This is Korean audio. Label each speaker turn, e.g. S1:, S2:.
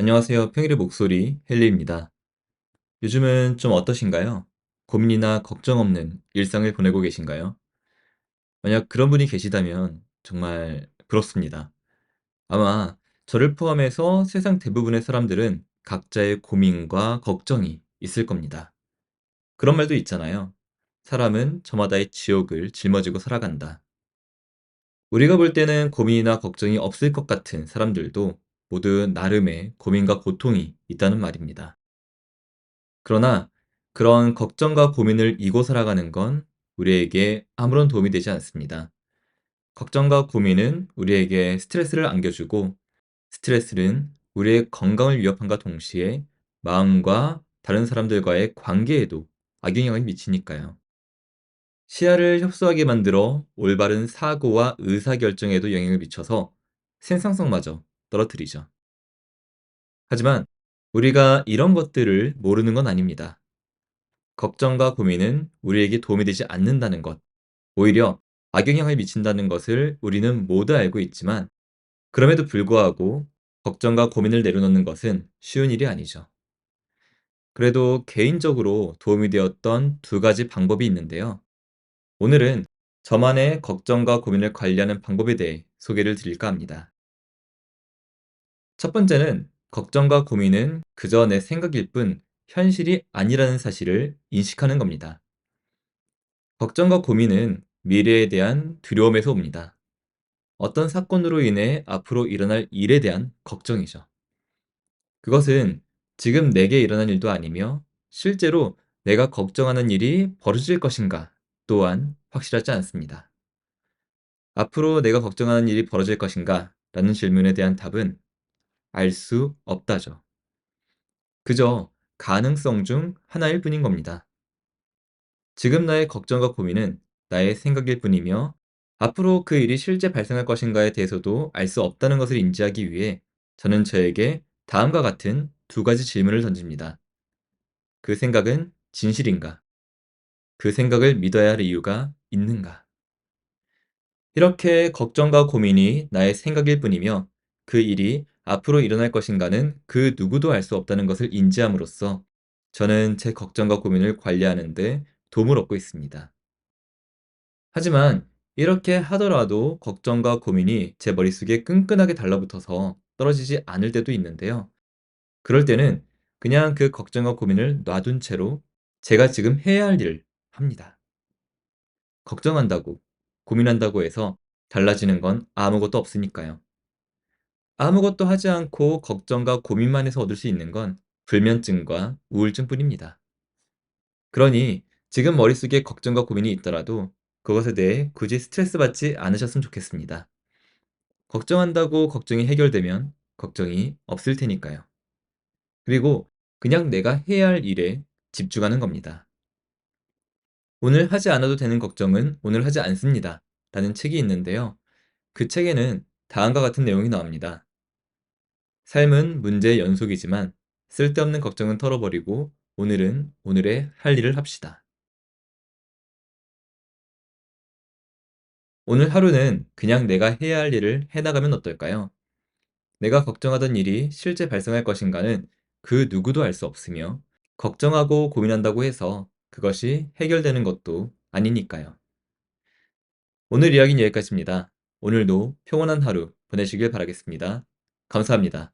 S1: 안녕하세요. 평일의 목소리 헨리입니다. 요즘은 좀 어떠신가요? 고민이나 걱정 없는 일상을 보내고 계신가요? 만약 그런 분이 계시다면 정말 부럽습니다. 아마 저를 포함해서 세상 대부분의 사람들은 각자의 고민과 걱정이 있을 겁니다. 그런 말도 있잖아요. 사람은 저마다의 지옥을 짊어지고 살아간다. 우리가 볼 때는 고민이나 걱정이 없을 것 같은 사람들도 모두 나름의 고민과 고통이 있다는 말입니다. 그러나 그런 걱정과 고민을 이고 살아가는 건 우리에게 아무런 도움이 되지 않습니다. 걱정과 고민은 우리에게 스트레스를 안겨주고, 스트레스는 우리의 건강을 위협함과 동시에 마음과 다른 사람들과의 관계에도 악영향을 미치니까요. 시야를 협소하게 만들어 올바른 사고와 의사결정에도 영향을 미쳐서 생산성마저 떨어뜨리죠. 하지만 우리가 이런 것들을 모르는 건 아닙니다. 걱정과 고민은 우리에게 도움이 되지 않는다는 것, 오히려 악영향을 미친다는 것을 우리는 모두 알고 있지만, 그럼에도 불구하고 걱정과 고민을 내려놓는 것은 쉬운 일이 아니죠. 그래도 개인적으로 도움이 되었던 두 가지 방법이 있는데요. 오늘은 저만의 걱정과 고민을 관리하는 방법에 대해 소개를 드릴까 합니다. 첫 번째는 걱정과 고민은 그저 내 생각일 뿐 현실이 아니라는 사실을 인식하는 겁니다. 걱정과 고민은 미래에 대한 두려움에서 옵니다. 어떤 사건으로 인해 앞으로 일어날 일에 대한 걱정이죠. 그것은 지금 내게 일어난 일도 아니며 실제로 내가 걱정하는 일이 벌어질 것인가 또한 확실하지 않습니다. 앞으로 내가 걱정하는 일이 벌어질 것인가 라는 질문에 대한 답은 알 수 없다죠. 그저 가능성 중 하나일 뿐인 겁니다. 지금 나의 걱정과 고민은 나의 생각일 뿐이며, 앞으로 그 일이 실제 발생할 것인가에 대해서도 알 수 없다는 것을 인지하기 위해 저는 저에게 다음과 같은 두 가지 질문을 던집니다. 그 생각은 진실인가? 그 생각을 믿어야 할 이유가 있는가? 이렇게 걱정과 고민이 나의 생각일 뿐이며 그 일이 앞으로 일어날 것인가는 그 누구도 알 수 없다는 것을 인지함으로써 저는 제 걱정과 고민을 관리하는데 도움을 얻고 있습니다. 하지만 이렇게 하더라도 걱정과 고민이 제 머릿속에 끈끈하게 달라붙어서 떨어지지 않을 때도 있는데요. 그럴 때는 그냥 그 걱정과 고민을 놔둔 채로 제가 지금 해야 할 일을 합니다. 걱정한다고, 고민한다고 해서 달라지는 건 아무것도 없으니까요. 아무것도 하지 않고 걱정과 고민만 해서 얻을 수 있는 건 불면증과 우울증뿐입니다. 그러니 지금 머릿속에 걱정과 고민이 있더라도 그것에 대해 굳이 스트레스 받지 않으셨으면 좋겠습니다. 걱정한다고 걱정이 해결되면 걱정이 없을 테니까요. 그리고 그냥 내가 해야 할 일에 집중하는 겁니다. 오늘 하지 않아도 되는 걱정은 오늘 하지 않습니다. 라는 책이 있는데요. 그 책에는 다음과 같은 내용이 나옵니다. 삶은 문제의 연속이지만 쓸데없는 걱정은 털어버리고 오늘은 오늘의 할 일을 합시다. 오늘 하루는 그냥 내가 해야 할 일을 해나가면 어떨까요? 내가 걱정하던 일이 실제 발생할 것인가는 그 누구도 알 수 없으며, 걱정하고 고민한다고 해서 그것이 해결되는 것도 아니니까요. 오늘 이야기는 여기까지입니다. 오늘도 평온한 하루 보내시길 바라겠습니다. 감사합니다.